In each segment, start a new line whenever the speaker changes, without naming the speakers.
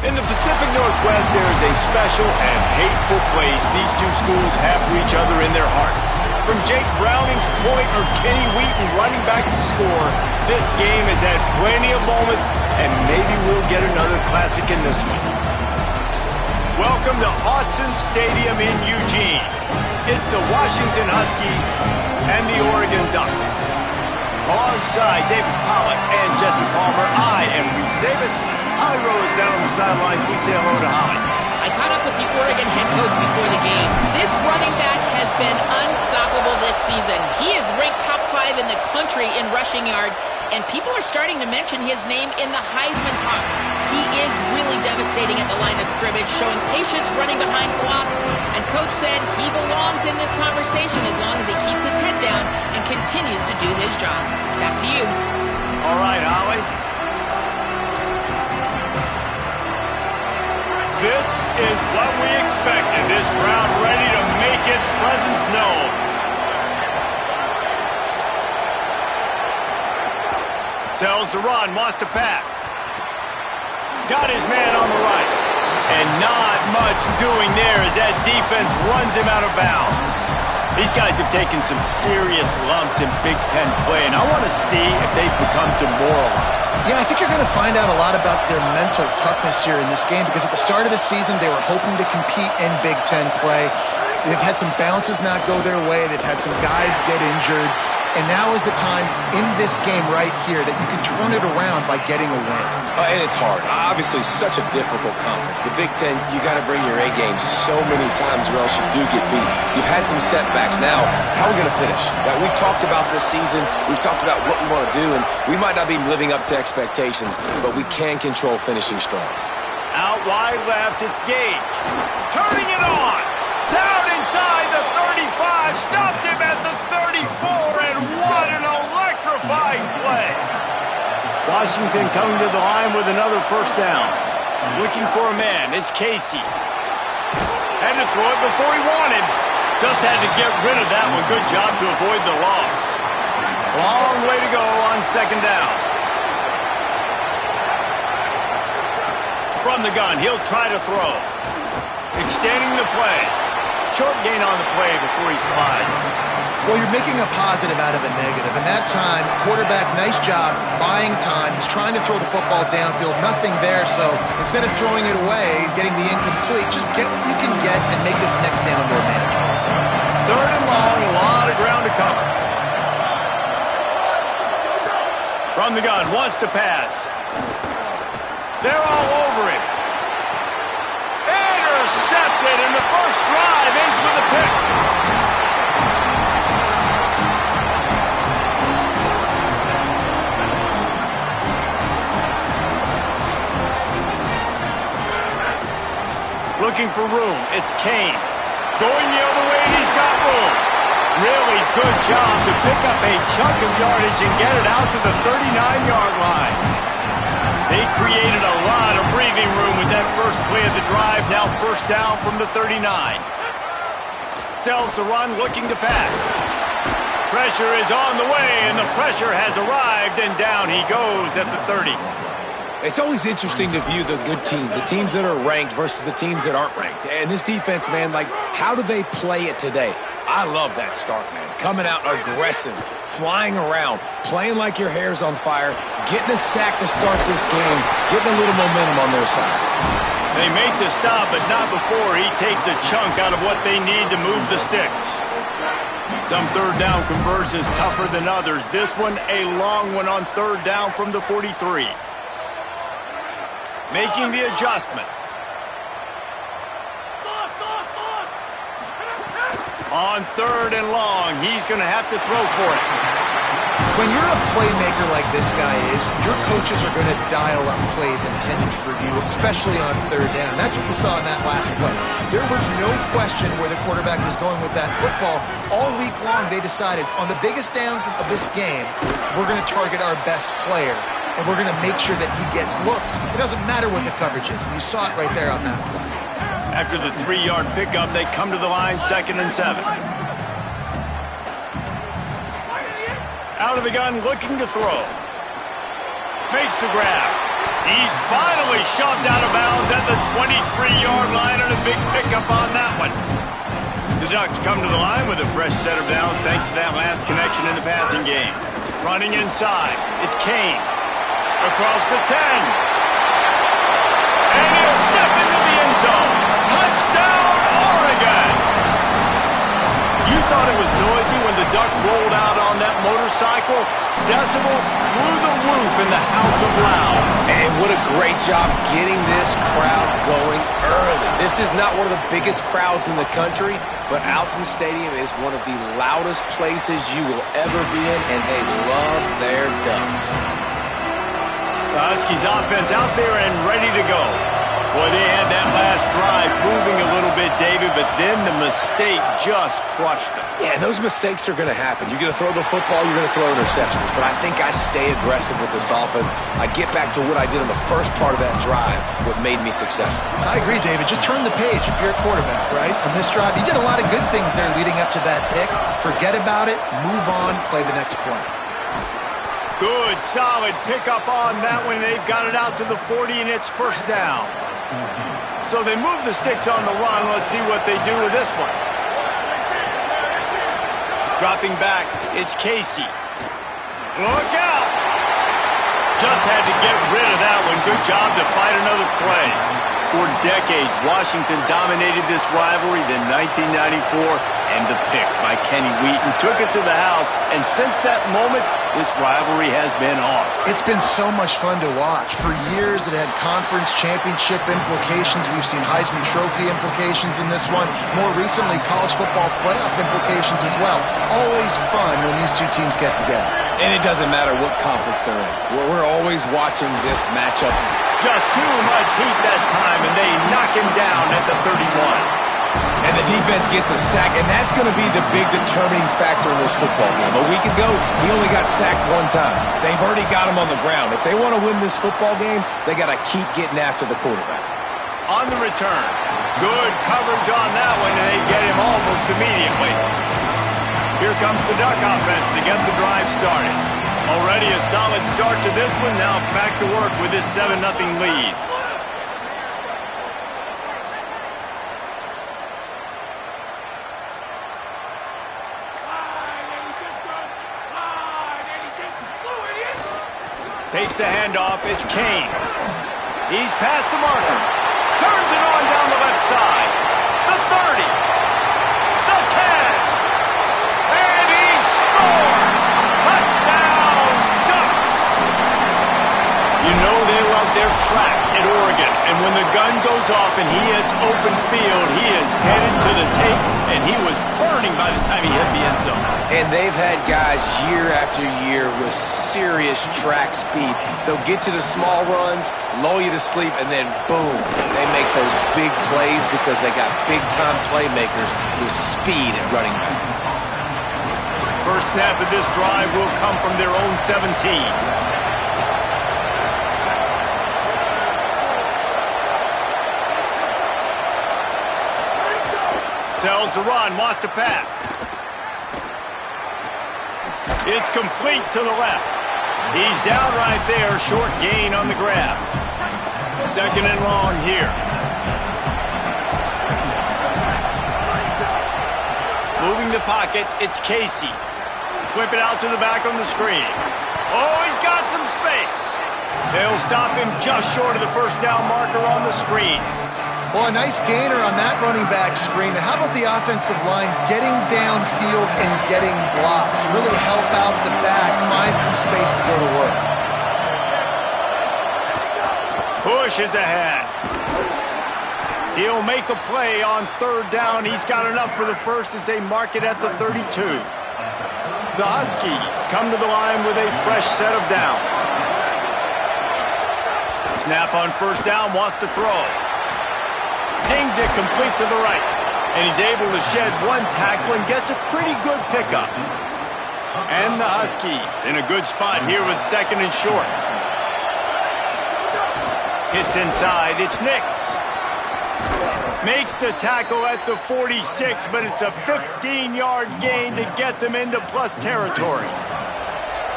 In the Pacific Northwest, there is a special and hateful place these two schools have for each other in their hearts. From Jake Browning's point or Kenny Wheaton running back to score, this game has had plenty of moments, and maybe we'll get another classic in this one. Welcome to Autzen Stadium in Eugene. It's the Washington Huskies and the Oregon Ducks. Alongside David Pollack and Jesse Palmer, I am Reese Davis. Holly Rowe is down on the sidelines. We say hello to Holly.
I caught up with the Oregon head coach before the game. This running back has been unstoppable this season. He is ranked top 5 in the country in rushing yards, and people are starting to mention his name in the Heisman talk. He is really devastating at the line of scrimmage, showing patience running behind blocks, and Coach said he belongs in this conversation as long as he keeps his head down and continues to do his job. Back to you.
All right, Holly. This is what we expected. This crowd ready to make its presence known. Tells to run, wants to pass. Got his man on the right. And not much doing there as that defense runs him out of bounds. These guys have taken some serious lumps in Big Ten play, and I want to see if they've become demoralized.
Yeah, I think you're going to find out a lot about their mental toughness here in this game, because at the start of the season, they were hoping to compete in Big Ten play. They've had some bounces not go their way. They've had some guys get injured. And now is the time in this game right here that you can turn it around by getting a win.
And it's hard. Obviously, such a difficult conference. The Big Ten, you got to bring your A game so many times or else you do get beat. You've had some setbacks. Now, how are we going to finish? Now, we've talked about this season. We've talked about what we want to do, and we might not be living up to expectations, but we can control finishing strong.
Out wide left, it's Gage. Turning it on. Down inside the 35. Stopped him at the 34, and what an electrifying play. Washington coming to the line with another first down. Looking for a man. It's Casey. Had to throw it before he wanted. Just had to get rid of that one. Good job to avoid the loss. Long way to go on second down. From the gun, he'll try to throw. Extending the play. Short gain on the play before he slides.
Well, you're making a positive out of a negative. And that time, quarterback, nice job, buying time. He's trying to throw the football downfield. Nothing there, so instead of throwing it away, getting the incomplete, just get what you can get and make this next down more manageable.
Third and long, a lot of ground to cover. From the gun, wants to pass. They're all over it. Intercepted, and the first drive ends with a pick. Looking for room, it's Kane. Going the other way, and he's got room. Really good job to pick up a chunk of yardage and get it out to the 39-yard line. They created a lot of breathing room with that first play of the drive. Now first down from the 39. Sells to run, looking to pass. Pressure is on the way, and the pressure has arrived, and down he goes at the 30.
It's always interesting to view the good teams, the teams that are ranked versus the teams that aren't ranked. And this defense, man, like, how do they play it today? I love that start, man. Coming out aggressive, flying around, playing like your hair's on fire, getting a sack to start this game, getting a little momentum on their side.
They make the stop, but not before he takes a chunk out of what they need to move the sticks. Some third down conversions tougher than others. This one, a long one on third down from the 43. Making the adjustment. On third and long, he's going to have to throw for it.
When you're a playmaker like this guy is, your coaches are going to dial up plays intended for you, especially on third down. That's what you saw in that last play. There was no question where the quarterback was going with that football. All week long, they decided, on the biggest downs of this game, we're going to target our best player, and we're going to make sure that he gets looks. It doesn't matter what the coverage is, and you saw it right there on that play.
After the 3-yard pickup, they come to the line, 2nd and 7. Out of the gun, looking to throw. Makes the grab. He's finally shoved out of bounds at the 23-yard line, and a big pickup on that one. The Ducks come to the line with a fresh set of downs thanks to that last connection in the passing game. Running inside, it's Kane. Across the 10. And he'll step into the end zone. Touchdown, Oregon! You thought it was noisy when the Duck rolled out on that motorcycle? Decibels through the roof in the House of Loud.
And what a great job getting this crowd going early. This is not one of the biggest crowds in the country, but Autzen Stadium is one of the loudest places you will ever be in, and they love their Ducks.
The Huskies offense out there and ready to go. Boy, they had that last drive moving a little bit, David, but then the mistake just crushed them.
Yeah, and those mistakes are going to happen. You're going to throw the football, you're going to throw interceptions, but I think I stay aggressive with this offense. I get back to what I did in the first part of that drive, what made me successful.
I agree, David. Just turn the page if you're a quarterback, right? On this drive, you did a lot of good things there leading up to that pick. Forget about it, move on, play the next play.
Good, solid pickup on that one. They've got it out to the 40, and it's first down. So they move the sticks on the run. Let's see what they do with this one. Dropping back, it's Casey. Look out! Just had to get rid of that one. Good job to fight another play. For decades, Washington dominated this rivalry. Then 1994, and the pick by Kenny Wheaton took it to the house. And since that moment, this rivalry has been on.
It's been so much fun to watch. For years, it had conference championship implications. We've seen Heisman Trophy implications in this one. More recently, college football playoff implications as well. Always fun when these two teams get together.
And it doesn't matter what conference they're in. We're always watching this matchup.
Just too much heat that time, and they knock him down at the 31.
And the defense gets a sack, and that's going to be the big determining factor in this football game. A week ago, he only got sacked one time. They've already got him on the ground. If they want to win this football game, they got to keep getting after the quarterback.
On the return, good coverage on that one, and they get him almost immediately. Here comes the Duck offense to get the drive started. Already a solid start to this one. Now back to work with this 7-0 lead. Takes the handoff. It's Kane. He's past the marker. Turns it on down the left side. The 30. The 10. And he scores! Touchdown, Ducks! You know they love their track at Oregon. And when the gun goes off and he hits open field, he is headed to the tape, and he was burning by the time he hit the end zone.
And they've had guys year after year with serious track speed. They'll get to the small runs, lull you to sleep, and then boom, they make those big plays because they got big-time playmakers with speed at running back.
First snap of this drive will come from their own 17. Tells the run, wants to pass. It's complete to the left. He's down right there, short gain on the grab. Second and long here. Moving the pocket, it's Casey. Flip it out to the back on the screen. Oh, he's got some space. They'll stop him just short of the first down marker on the screen.
Well, a nice gainer on that running back screen. How about the offensive line getting downfield and getting blocks to really help out the back, find some space to go to work?
Push is ahead. He'll make a play on third down. He's got enough for the first as they mark it at the 32. The Huskies come to the line with a fresh set of downs. Snap on first down, wants to throw. Zings it complete to the right. And he's able to shed one tackle and gets a pretty good pickup. And the Huskies in a good spot here with second and short. Hits inside, it's Nix. Makes the tackle at the 46, but it's a 15-yard gain to get them into plus territory.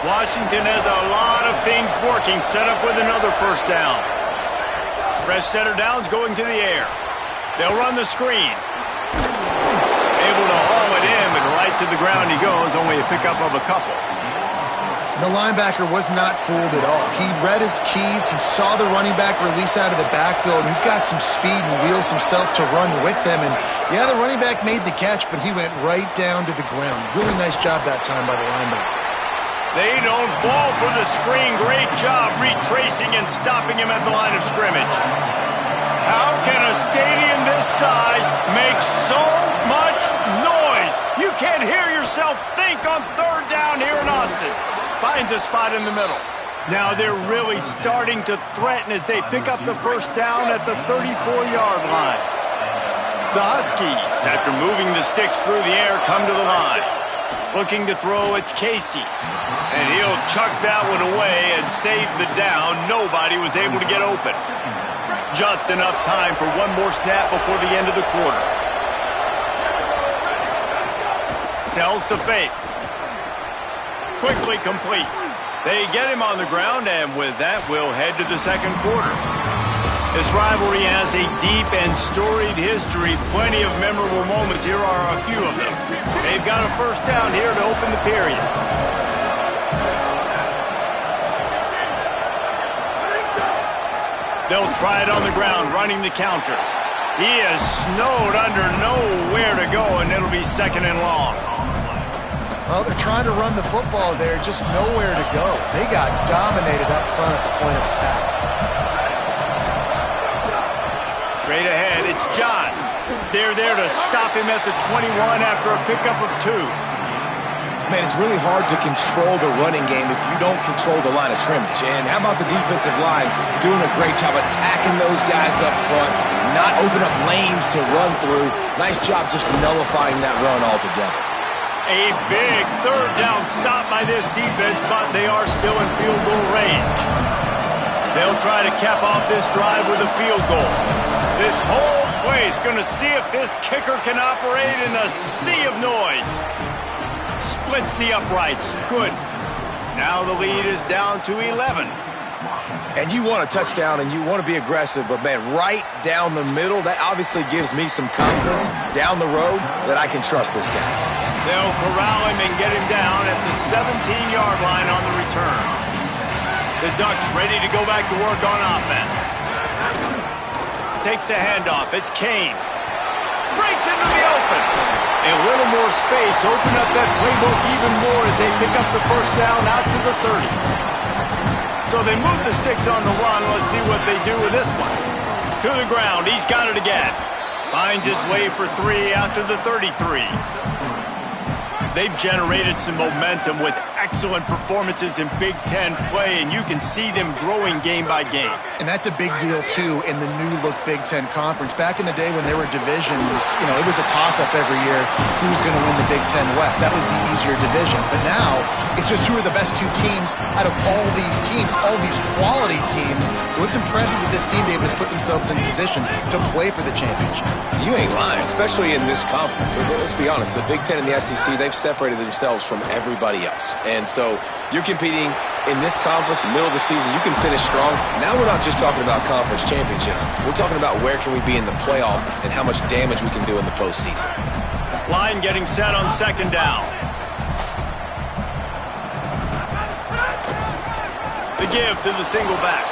Washington has a lot of things working, set up with another first down. Fresh setter down's going to the air. They'll run the screen. Able to haul it in, and right to the ground he goes, only a pickup of a couple.
The linebacker was not fooled at all. He read his keys. He saw the running back release out of the backfield. He's got some speed and wheels himself to run with them. And, yeah, the running back made the catch, but he went right down to the ground. Really nice job that time by the linebacker.
They don't fall for the screen. Great job retracing and stopping him at the line of scrimmage. How can a stadium this size make so much noise? You can't hear yourself think on third down here in Autzen. Finds a spot in the middle. Now they're really starting to threaten as they pick up the first down at the 34-yard line. The Huskies, after moving the sticks through the air, come to the line. Looking to throw, it's Casey. And he'll chuck that one away and save the down. Nobody was able to get open. Just enough time for one more snap before the end of the quarter. Sells to fake. Quickly complete. They get him on the ground, and with that, we'll head to the second quarter. This rivalry has a deep and storied history. Plenty of memorable moments. Here are a few of them. They've got a first down here to open the period. They'll try it on the ground, running the counter. He is snowed under, nowhere to go, and it'll be second and long.
Well, they're trying to run the football there, just nowhere to go. They got dominated up front at the point of attack.
Straight ahead, it's John. They're there to stop him at the 21 after a pickup of 2.
Man, it's really hard to control the running game if you don't control the line of scrimmage. And how about the defensive line doing a great job attacking those guys up front, not open up lanes to run through. Nice job just nullifying that run altogether.
A big third down stop by this defense, but they are still in field goal range. They'll try to cap off this drive with a field goal. This whole place going to see if this kicker can operate in a sea of noise. Splits the uprights. Good. Now the lead is down to 11.
And you want a touchdown and you want to be aggressive, but, man, right down the middle, that obviously gives me some confidence down the road that I can trust this guy.
They'll corral him and get him down at the 17-yard line on the return. The Ducks ready to go back to work on offense. Takes the handoff. It's Kane. Breaks into the open. A little more space. Open up that playbook even more as they pick up the first down out to the 30. So they move the sticks on the run. Let's see what they do with this one. To the ground. He's got it again. Finds his way for 3 out to the 33. They've generated some momentum with excellent performances in Big Ten play, and you can see them growing game by game.
And that's a big deal, too, in the new-look Big Ten Conference. Back in the day when there were divisions, it was a toss-up every year who's going to win the Big Ten West. That was the easier division. But now, it's just who are the best 2 teams out of all these teams, all these quality teams. So it's impressive that this team, David, has put themselves in position to play for the championship.
You ain't lying, especially in this conference. Let's be honest, the Big Ten and the SEC, they've separated themselves from everybody else. And so you're competing in this conference, middle of the season. You can finish strong. Now we're not just talking about conference championships. We're talking about where can we be in the playoff and how much damage we can do in the postseason.
Line getting set on second down. The give to the single back.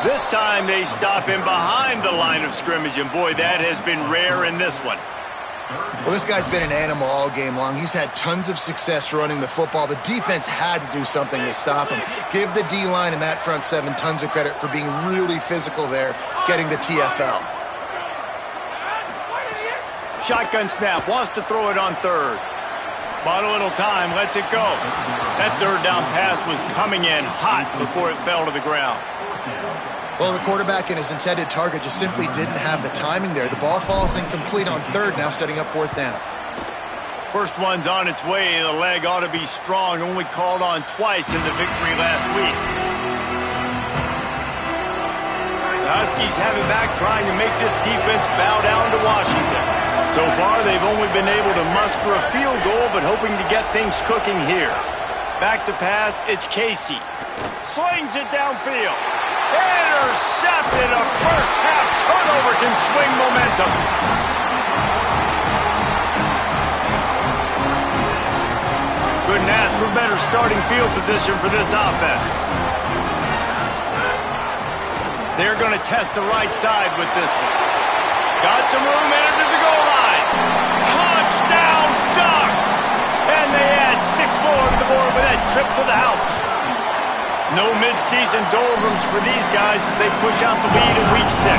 This time they stop him behind the line of scrimmage, and boy, that has been rare in this one.
Well, this guy's been an animal all game long. He's had tons of success running the football. The defense had to do something to stop him. Give the D-line and that front 7 tons of credit for being really physical there, getting the TFL.
Shotgun snap, wants to throw it on third. Bought a little time, lets it go. That third down pass was coming in hot before it fell to the ground.
Well, the quarterback and his intended target just simply didn't have the timing there. The ball falls incomplete on third, now setting up 4th down.
First one's on its way. The leg ought to be strong, only called on twice in the victory last week. The Huskies have it back, trying to make this defense bow down to Washington. So far, they've only been able to muster a field goal, but hoping to get things cooking here. Back to pass, it's Casey. Slings it downfield. Intercepted. A first-half turnover can swing momentum. Couldn't ask for better starting field position for this offense. They're going to test the right side with this one. Got some room, entered to the goal line. Touchdown, Ducks! And they add 6 more to the board with that trip to the house. No midseason doldrums for these guys as they push out the lead in Week 6.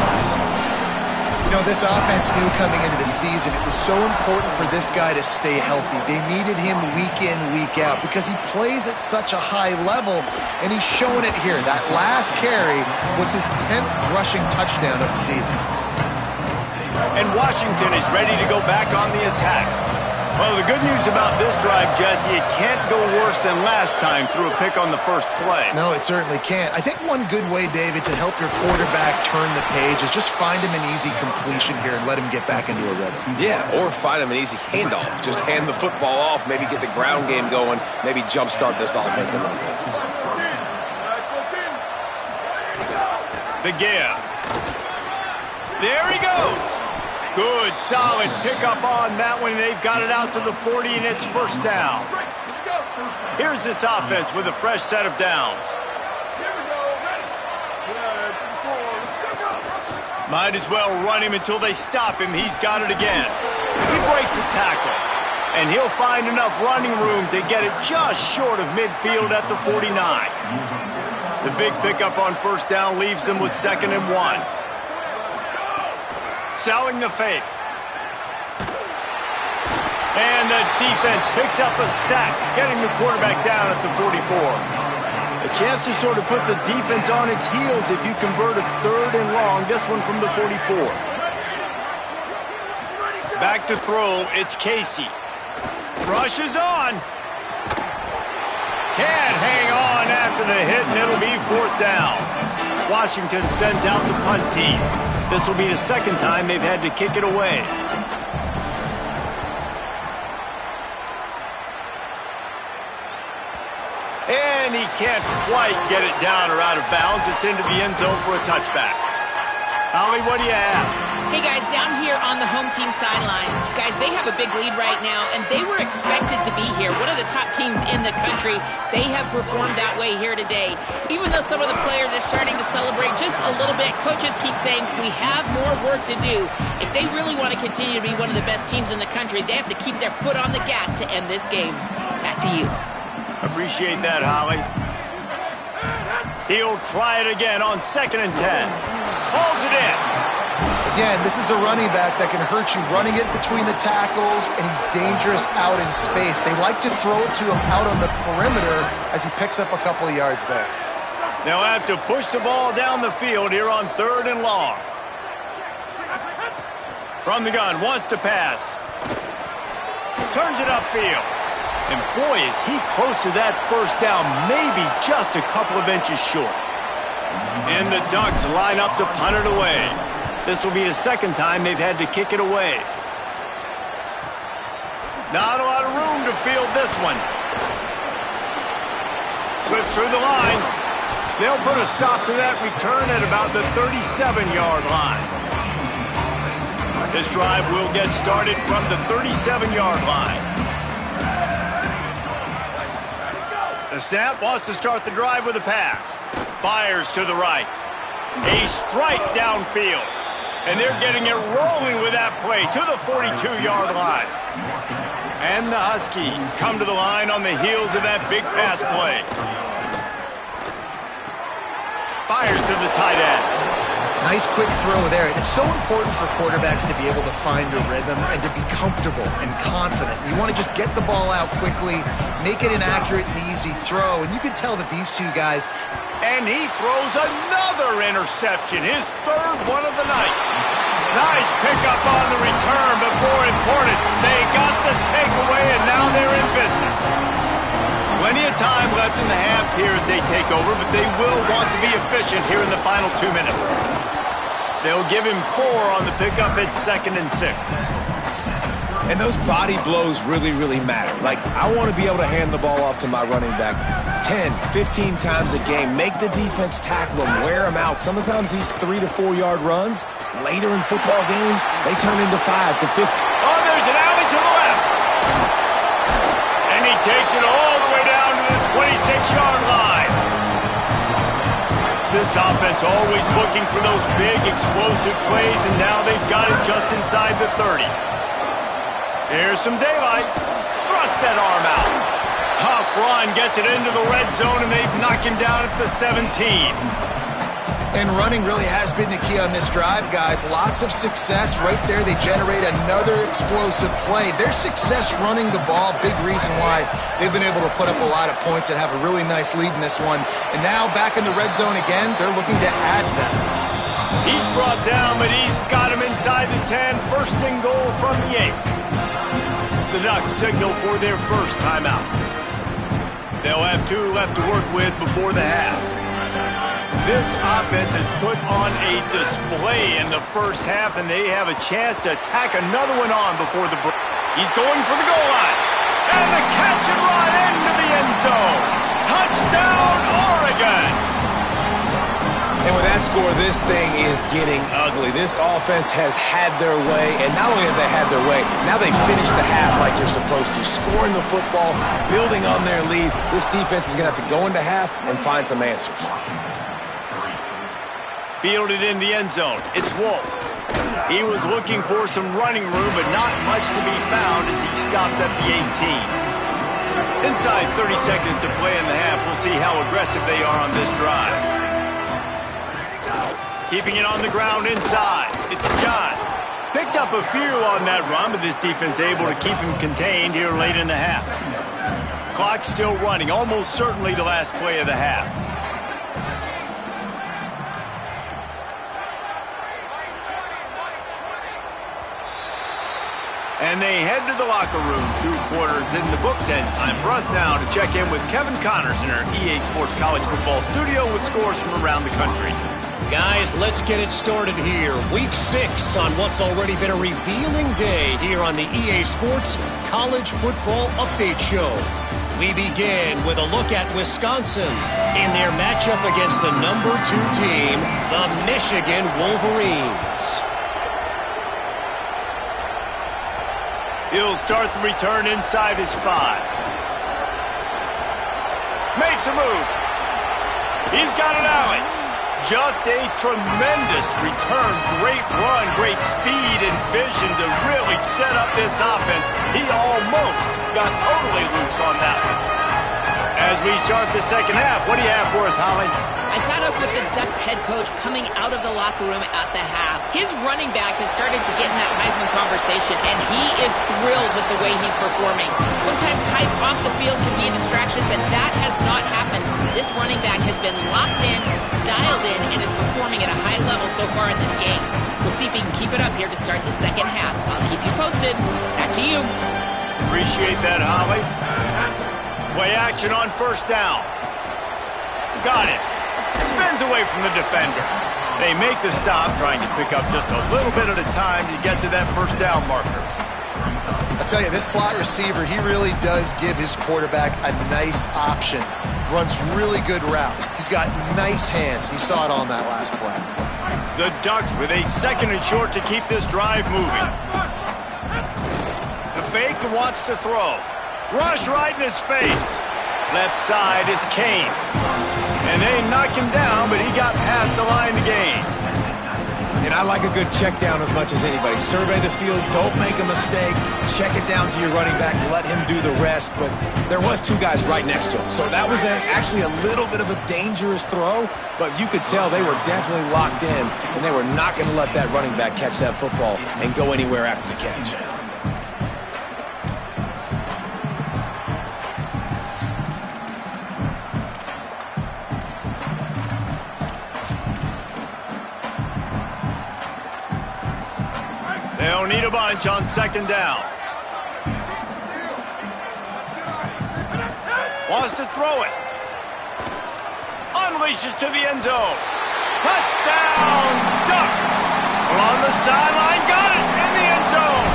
You know, this offense knew coming into the season it was so important for this guy to stay healthy. They needed him week in, week out because he plays at such a high level, and he's showing it here. That last carry was his 10th rushing touchdown of the season.
And Washington is ready to go back on the attack. Well, the good news about this drive, Jesse, it can't go worse than last time through a pick on the first play.
No, it certainly can't. I think one good way, David, to help your quarterback turn the page is just find him an easy completion here and let him get back into a rhythm.
Yeah, or find him an easy handoff. Just hand the football off, maybe get the ground game going, maybe jumpstart this offense a little bit.
The give. There he goes. Good, solid pickup on that one. They've got it out to the 40, and it's first down. Here's this offense with a fresh set of downs. Might as well run him until they stop him. He's got it again. He breaks a tackle, and he'll find enough running room to get it just short of midfield at the 49. The big pickup on first down leaves them with 2nd and 1. Selling the fake. And the defense picks up a sack, getting the quarterback down at the 44. A chance to sort of put the defense on its heels if you convert a 3rd and long, this one from the 44. Back to throw, it's Casey. Rushes on. Can't hang on after the hit, and it'll be 4th down. Washington sends out the punt team. This will be the 2nd time they've had to kick it away. And he can't quite get it down or out of bounds. It's into the end zone for a touchback. Holly, what do you have?
Hey, guys, down here on the home team sideline, guys, they have a big lead right now, and they were expected to be here. One of the top teams in the country. They have performed that way here today. Even though some of the players are starting to celebrate just a little bit, coaches keep saying, we have more work to do. If they really want to continue to be one of the best teams in the country, they have to keep their foot on the gas to end this game. Back to you.
Appreciate that, Holly. He'll try it again on 2nd and 10. Hauls it in.
Again, this is a running back that can hurt you running it between the tackles, and he's dangerous out in space. They like to throw it to him out on the perimeter as he picks up a couple of yards there.
They'll have to push the ball down the field here on 3rd and long. From the gun, wants to pass. Turns it upfield. And boy, is he close to that first down, maybe just a couple of inches short. And the Ducks line up to punt it away. This will be the 2nd time they've had to kick it away. Not a lot of room to field this one. Slips through the line. They'll put a stop to that return at about the 37-yard line. This drive will get started from the 37-yard line. The snap wants to start the drive with a pass. Fires to the right. A strike downfield. And they're getting it rolling with that play to the 42-yard line. And the Huskies come to the line on the heels of that big pass play. Fires to the tight end.
Nice quick throw there. It's so important for quarterbacks to be able to find a rhythm and to be comfortable and confident. You want to just get the ball out quickly, make it an accurate and easy throw. And you can tell that these two guys...
And he throws another interception, his 3rd one of the night. Nice pickup on the return, but more important, they got the takeaway, and now they're in business. Plenty of time left in the half here as they take over, but they will want to be efficient here in the final 2 minutes. They'll give him 4 on the pickup at 2nd and 6.
And those body blows really, really matter. Like, I want to be able to hand the ball off to my running back 10, 15 times a game. Make the defense tackle them, wear them out. Sometimes these 3 to 4 yard runs, later in football games, they turn into 5 to 15.
Oh, there's an alley to the left. And he takes it all the way down to the 26-yard line. This offense always looking for those big, explosive plays, and now they've got it just inside the 30. Here's some daylight. Thrust that arm out. Tough run, gets it into the red zone, and they've knocked him down at the 17.
And running really has been the key on this drive, guys. Lots of success right there. They generate another explosive play. Their success running the ball, big reason why they've been able to put up a lot of points and have a really nice lead in this one. And now back in the red zone again, they're looking to add that.
He's brought down, but he's got him inside the 10. First and goal from the 8. The Ducks signal for their first timeout. They'll have 2 left to work with before the half. This offense has put on a display in the first half, and they have a chance to tack another one on before the break. He's going for the goal line. And the catch and run into the end zone. Touchdown, Oregon!
And with that score, this thing is getting ugly. This offense has had their way, and not only have they had their way, now they finish the half like you're supposed to, scoring the football, building on their lead. This defense is going to have to go into half and find some answers.
Fielded in the end zone. It's Wolf. He was looking for some running room, but not much to be found as he stopped at the 18. Inside 30 seconds to play in the half. We'll see how aggressive they are on this drive. Keeping it on the ground inside. It's John. Picked up a few on that run, but this defense able to keep him contained here late in the half. Clock's still running. Almost certainly the last play of the half. And they head to the locker room. 2 quarters in the books, and time for us now to check in with Kevin Connors in our EA Sports College Football studio with scores from around the country.
Guys, let's get it started here. Week 6 on what's already been a revealing day here on the EA Sports College Football Update Show. We begin with a look at Wisconsin in their matchup against the number 2 team, the Michigan Wolverines.
He'll start the return inside his 5. Makes a move. He's got an alley. Just a tremendous return. Great run, great speed and vision to really set up this offense. He almost got totally loose on that one. As we start the second half, what do you have for us, Holly?
I caught up with the Ducks head coach coming out of the locker room at the half. His running back has started to get in that Heisman conversation, and he is thrilled with the way he's performing. Sometimes hype off the field can be a distraction, but that has not happened. This running back has been locked in, dialed in, and is performing at a high level so far in this game. We'll see if he can keep it up here to start the second half. I'll keep you posted. Back to you.
Appreciate that, Holly. Play action on first down. Got it. Spins away from the defender. They make the stop, trying to pick up just a little bit at a time to get to that first down marker.
I'll tell you, this slot receiver, he really does give his quarterback a nice option. Runs really good routes. He's got nice hands. You saw it on that last play.
The Ducks with a 2nd and short to keep this drive moving. The fake wants to throw. Rush right in his face. Left side is Kane. And they knocked him down, but he got past the line to gain.
And I like a good check down as much as anybody. Survey the field, don't make a mistake, check it down to your running back, let him do the rest. But there was 2 guys right next to him. So that was actually a little bit of a dangerous throw, but you could tell they were definitely locked in, and they were not going to let that running back catch that football and go anywhere after the catch.
They'll need a bunch on 2nd down. Wants to throw it. Unleashes to the end zone. Touchdown, Ducks. On the sideline, got it in the end zone.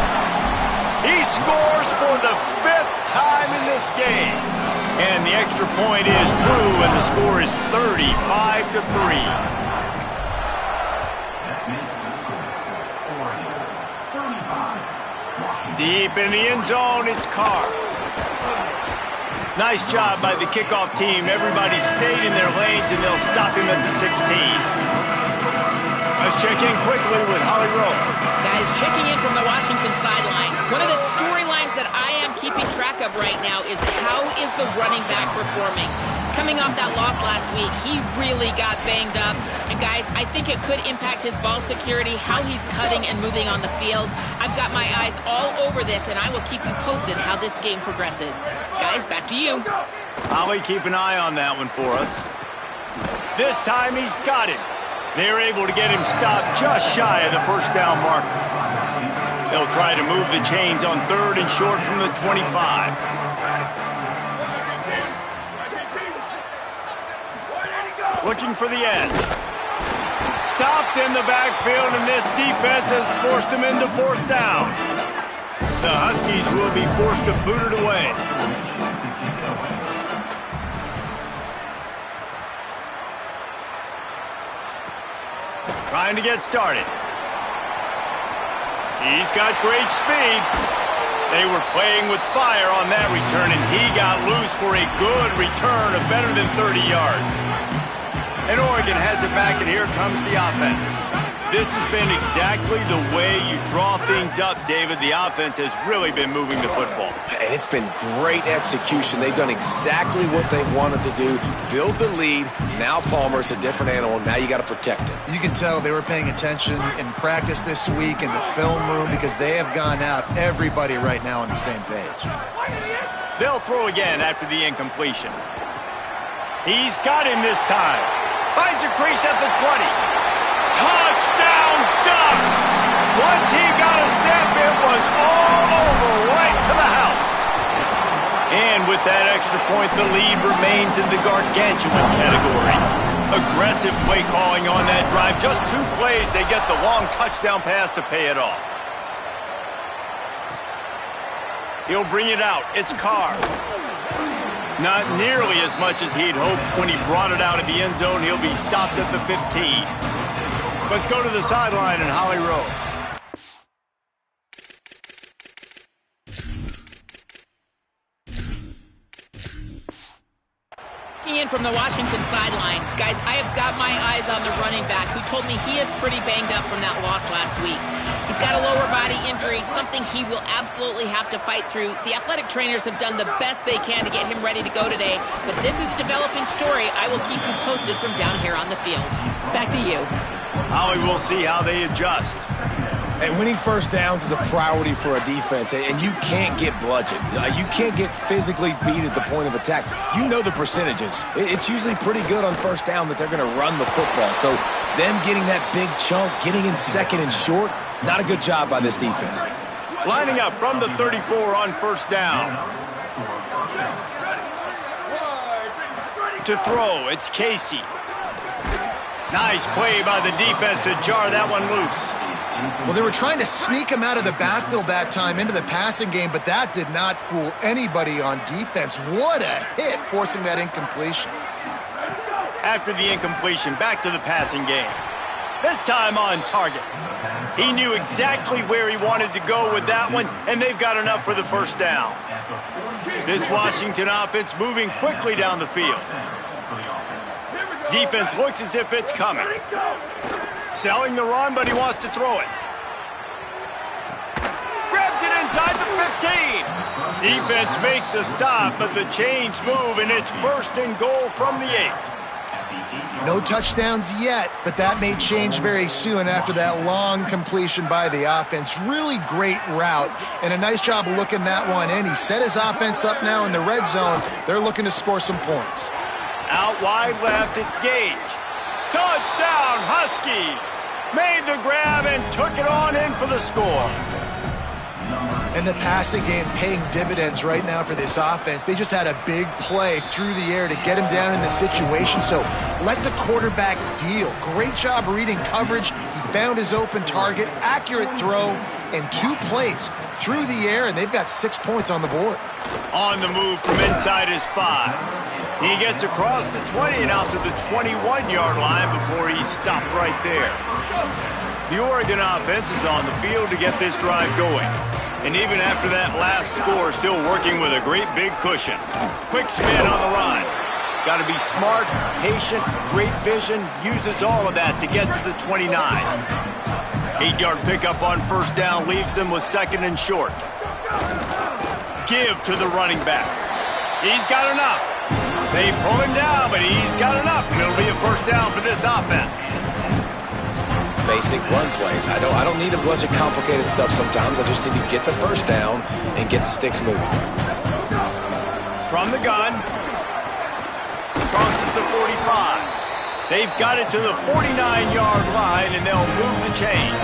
He scores for the 5th time in this game. And the extra point is true, and the score is 35-3. Deep in the end zone, it's Carr. Nice job by the kickoff team. Everybody stayed in their lanes, and they'll stop him at the 16. Let's check in quickly with Holly Rowe.
Guys, checking in from the Washington sideline. One of the storylines that I am keeping track of right now is how is the running back performing? Coming off that loss last week, he really got banged up. And guys, I think it could impact his ball security, how he's cutting and moving on the field. I've got my eyes all over this, and I will keep you posted how this game progresses. Guys, back to you.
Holly, keep an eye on that one for us. This time he's got it. They're able to get him stopped just shy of the first down marker. They'll try to move the chains on 3rd and short from the 25. Looking for the edge. Stopped in the backfield, and this defense has forced him into 4th down. The Huskies will be forced to boot it away. Trying to get started. He's got great speed. They were playing with fire on that return, and he got loose for a good return of better than 30 yards. And Oregon has it back, and here comes the offense. This has been exactly the way you draw things up, David. The offense has really been moving the football.
And it's been great execution. They've done exactly what they wanted to do. Build the lead. Now Palmer's a different animal. Now you got to protect it.
You can tell they were paying attention in practice this week in the film room because they have gone out, everybody right now on the same page.
They'll throw again after the incompletion. He's got him this time. Finds a crease at the 20. Touchdown, Ducks! Once he got a step, it was all over right to the house. And with that extra point, the lead remains in the gargantuan category. Aggressive play calling on that drive. Just 2 plays, they get the long touchdown pass to pay it off. He'll bring it out. It's Carr. Not nearly as much as he'd hoped when he brought it out of the end zone. He'll be stopped at the 15. Let's go to the sideline and Holly Rowe.
In from the Washington sideline. Guys, I have got my eyes on the running back who told me he is pretty banged up from that loss last week. He's got a lower body injury, something he will absolutely have to fight through. The athletic trainers have done the best they can to get him ready to go today, but this is a developing story. I will keep you posted from down here on the field. Back to you.
Holly, we'll see how they adjust.
And winning first downs is a priority for a defense, and you can't get bludgeoned. You can't get physically beat at the point of attack. You know the percentages. It's usually pretty good on first down that they're going to run the football. So them getting that big chunk, getting in 2nd and short, not a good job by this defense.
Lining up from the 34 on first down. To throw, it's Casey. Nice play by the defense to jar that one loose.
Well, they were trying to sneak him out of the backfield that time into the passing game, but that did not fool anybody on defense. What a hit, forcing that incompletion.
After the incompletion, back to the passing game. This time on target. He knew exactly where he wanted to go with that one, and they've got enough for the first down. This Washington offense moving quickly down the field. Defense looks as if it's coming. Selling the run, but he wants to throw it. Grabs it inside the 15. Defense makes a stop, but the chains move, and it's 1st and goal from the 8.
No touchdowns yet, but that may change very soon after that long completion by the offense. Really great route, and a nice job of looking that one in. He set his offense up now in the red zone. They're looking to score some points.
Out wide left, it's Gage. Touchdown, Huskies! Made the grab and took it on in for the score.
And the passing game paying dividends right now for this offense. They just had a big play through the air to get him down in the situation. So let the quarterback deal. Great job reading coverage. He found his open target, accurate throw, and 2 plays through the air, and they've got 6 points on the board.
On the move from inside his 5. He gets across the 20 and out to the 21-yard line before he stopped right there. The Oregon offense is on the field to get this drive going. And even after that last score, still working with a great big cushion. Quick spin on the run. Got to be smart, patient, great vision, uses all of that to get to the 29. 8-yard pickup on first down leaves them with 2nd and short. Give to the running back. He's got enough. They pull him down, but he's got enough. It'll be a first down for this offense.
Basic run plays. I don't need a bunch of complicated stuff sometimes. I just need to get the first down and get the sticks moving.
From the gun. Crosses the 45. They've got it to the 49-yard line, and they'll move the chains.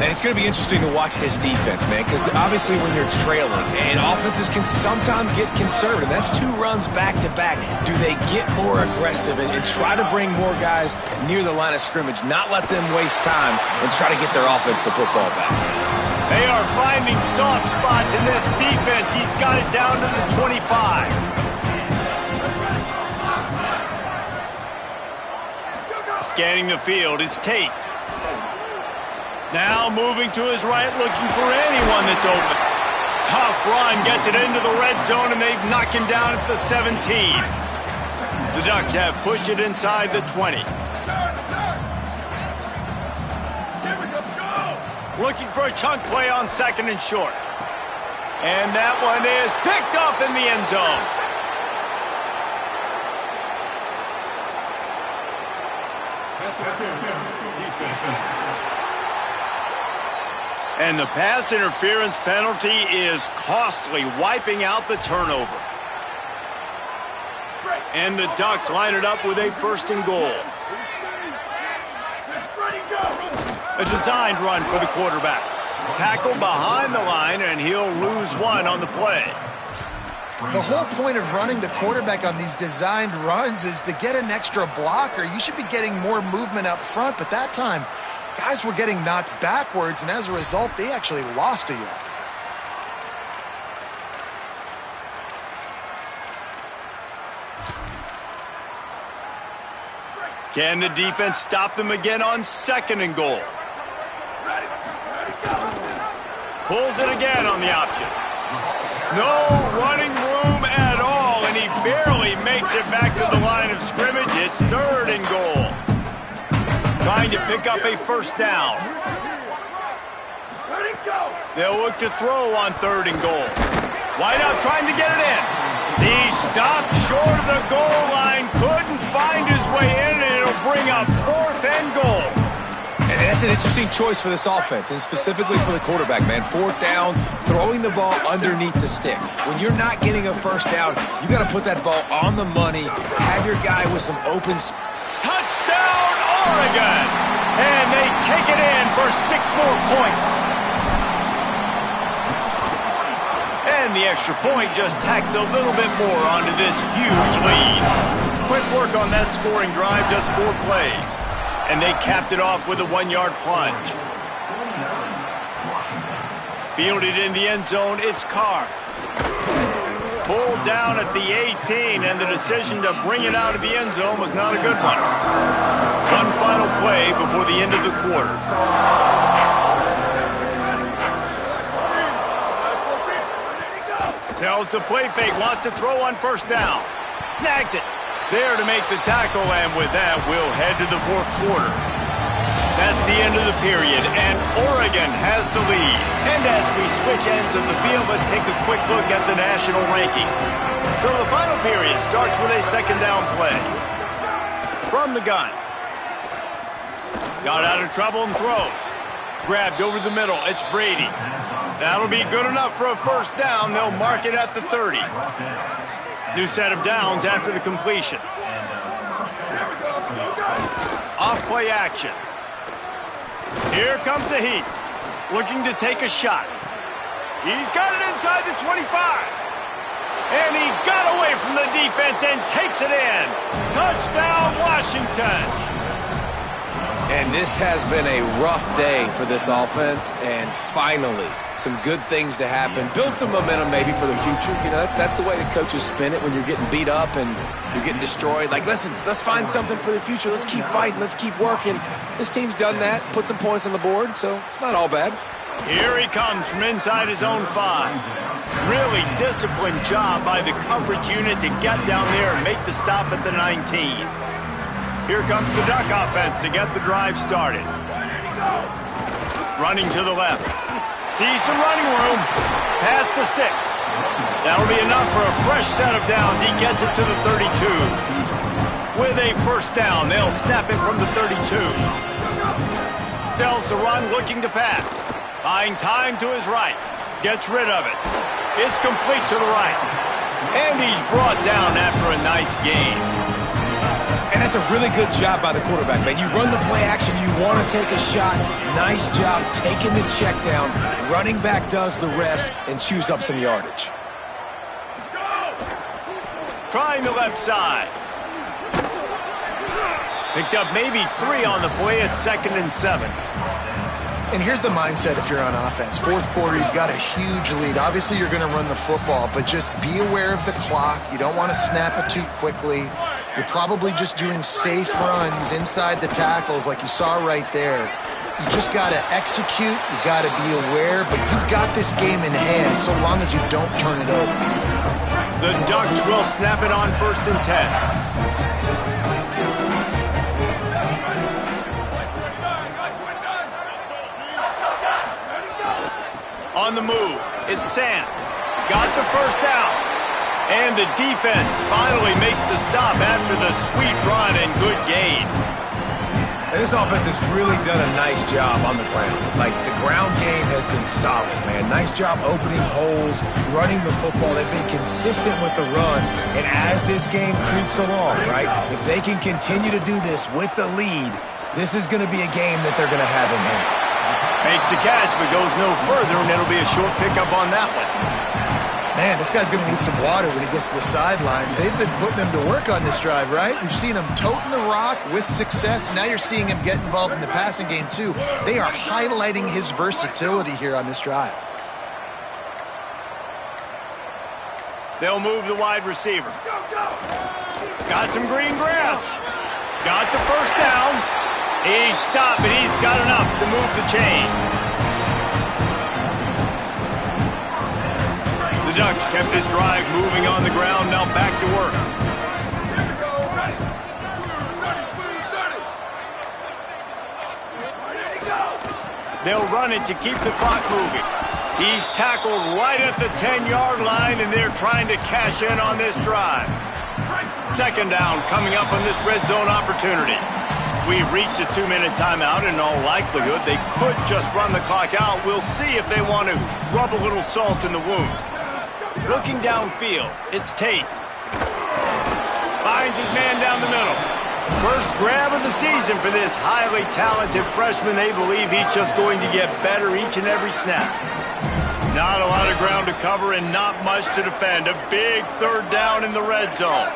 And it's going to be interesting to watch this defense, man, because obviously when you're trailing, and offenses can sometimes get conservative. That's 2 runs back-to-back. Do they get more aggressive and try to bring more guys near the line of scrimmage, not let them waste time, and try to get their offense the football back?
They are finding soft spots in this defense. He's got it down to the 25. Scanning the field, it's Tate. Now moving to his right, looking for anyone that's open. Tough run, gets it into the red zone, and they've knocked him down at the 17. The Ducks have pushed it inside the 20. Looking for a chunk play on 2nd and short. And that one is picked off in the end zone. And the pass interference penalty is costly, wiping out the turnover. And the Ducks line it up with a 1st and goal. A designed run for the quarterback. Tackle behind the line, and he'll lose 1 on the play.
The whole point of running the quarterback on these designed runs is to get an extra blocker. You should be getting more movement up front, but that time, guys were getting knocked backwards, and as a result, they actually lost a yard.
Can the defense stop them again on 2nd and goal? Pulls it again on the option. No running room at all, and he barely makes it back to the line of scrimmage. It's 3rd and goal. Trying to pick up a first down. They'll look to throw on 3rd and goal. Wideout trying to get it in. He stopped short of the goal line, couldn't find his way in, and it'll bring up 4th and goal.
And that's an interesting choice for this offense, and specifically for the quarterback, man. 4th down, throwing the ball underneath the stick. When you're not getting a first down, you got to put that ball on the money, have your guy with some open
touchdown, Oregon! And they take it in for 6 more points. And the extra point just tacks a little bit more onto this huge lead. Quick work on that scoring drive, just 4 plays. And they capped it off with a 1-yard plunge. Fielded in the end zone, it's Carr. Pulled down at the 18, and the decision to bring it out of the end zone was not a good one. One final play before the end of the quarter. Tells the play fake, wants to throw on first down. Snags it. There to make the tackle, and with that, we'll head to the 4th quarter. That's the end of the period, and Oregon has the lead. And as we switch ends of the field, let's take a quick look at the national rankings. So the final period starts with a 2nd down play. From the gun. Got out of trouble and throws. Grabbed over the middle, it's Brady. That'll be good enough for a first down. They'll mark it at the 30. New set of downs after the completion. Off play action. Here comes the Heat. Looking to take a shot. He's got it inside the 25. And he got away from the defense and takes it in. Touchdown, Washington.
And this has been a rough day for this offense, and finally, some good things to happen. Build some momentum maybe for the future. You know, that's the way the coaches spin it when you're getting beat up and you're getting destroyed. Like, listen, let's find something for the future. Let's keep fighting. Let's keep working. This team's done that, put some points on the board, so it's not all bad.
Here he comes from inside his own 5. Really disciplined job by the coverage unit to get down there and make the stop at the 19. Here comes the Duck offense to get the drive started. Running to the left. Sees some running room. Pass to 6. That'll be enough for a fresh set of downs. He gets it to the 32. With a first down, they'll snap it from the 32. Sells the run, looking to pass. Buying time to his right. Gets rid of it. It's complete to the right. And he's brought down after a nice gain.
And that's a really good job by the quarterback, man. You run the play action, you want to take a shot. Nice job taking the check down. Running back does the rest and chews up some yardage.
Trying the left side. Picked up maybe 3 on the play at 2nd and 7.
And here's the mindset if you're on offense. Fourth quarter, you've got a huge lead. Obviously, you're going to run the football, but just be aware of the clock. You don't want to snap it too quickly. You're probably just doing safe runs inside the tackles like you saw right there. You just got to execute. You got to be aware, but you've got this game in hand so long as you don't turn it over.
The Ducks will snap it on 1st and 10. On the move, it's Sands. Got the first down. And the defense finally makes the stop after the sweet run and good gain.
And this offense has really done a nice job on the ground. Like, the ground game has been solid, man. Nice job opening holes, running the football. They've been consistent with the run. And as this game creeps along, right, if they can continue to do this with the lead, this is going to be a game that they're going to have in hand.
Makes the catch, but goes no further, and it'll be a short pickup on that one.
Man, this guy's going to need some water when he gets to the sidelines. They've been putting him to work on this drive, right? We've seen him toting the rock with success. Now you're seeing him get involved in the passing game, too. They are highlighting his versatility here on this drive.
They'll move the wide receiver. Got some green grass. Got the first down. He stopped, but he's got enough to move the chain. The Ducks kept this drive moving on the ground, now back to work. They'll run it to keep the clock moving. He's tackled right at the 10-yard line, and they're trying to cash in on this drive. 2nd down coming up on this red zone opportunity. We've reached a 2-minute timeout, and in all likelihood, they could just run the clock out. We'll see if they want to rub a little salt in the wound. Looking downfield, it's Tate. Finds his man down the middle. First grab of the season for this highly talented freshman. They believe he's just going to get better each and every snap. Not a lot of ground to cover and not much to defend. A big 3rd down in the red zone.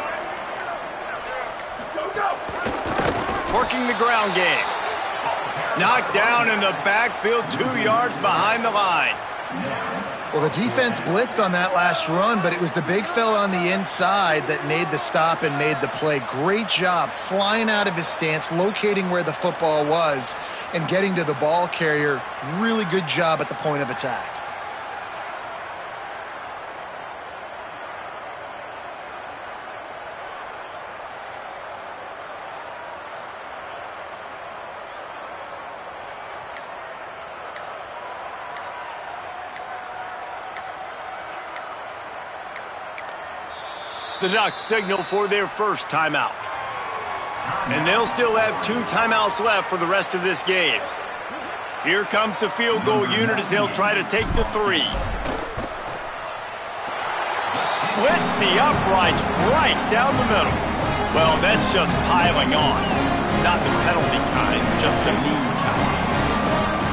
Working the ground game. Knocked down in the backfield, 2 yards behind the line.
Well, the defense blitzed on that last run, but it was the big fella on the inside that made the stop and made the play. Great job flying out of his stance, locating where the football was, and getting to the ball carrier. Really good job at the point of attack.
The Ducks signal for their first timeout. And they'll still have 2 timeouts left for the rest of this game. Here comes the field goal unit as they'll try to take the 3. Splits the uprights right down the middle. Well, that's just piling on. Not the penalty kind, just the mean kind.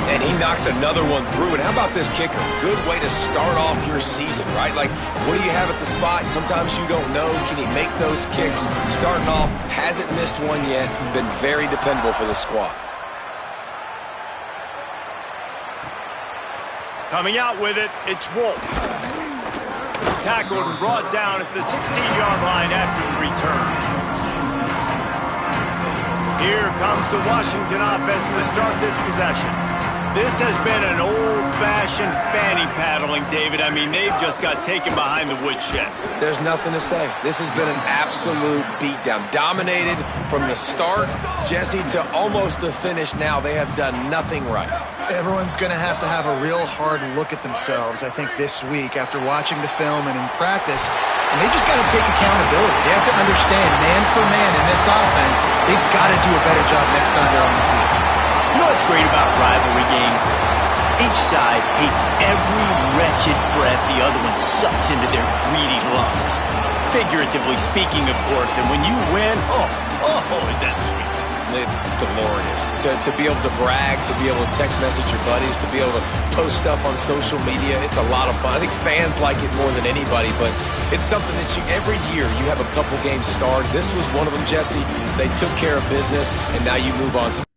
And he knocks another one through. And how about this kicker? Good way to start off your season, right? Like, what do you have at the spot? Sometimes you don't know. Can he make those kicks? Starting off, hasn't missed one yet. Been very dependable for the squad.
Coming out with it, it's Wolf. Tackled and brought down at the 16-yard line after the return. Here comes the Washington offense to start this possession. This has been an old-fashioned fanny paddling, David. I mean, they've just got taken behind the woodshed.
There's nothing to say. This has been an absolute beatdown. Dominated from the start, Jesse, to almost the finish now. They have done nothing right.
Everyone's going to have a real hard look at themselves, I think, this week after watching the film and in practice. And they just got to take accountability. They have to understand, man for man in this offense, they've got to do a better job next time they're on the field.
You know what's great about rivalry games? Each side hates every wretched breath the other one sucks into their greedy lungs. Figuratively speaking, of course, and when you win, is that sweet.
It's glorious. To be able to brag, to be able to text message your buddies, to be able to post stuff on social media, it's a lot of fun. I think fans like it more than anybody, but it's something that every year you have a couple games starred. This was one of them, Jesse. They took care of business, and now you move on to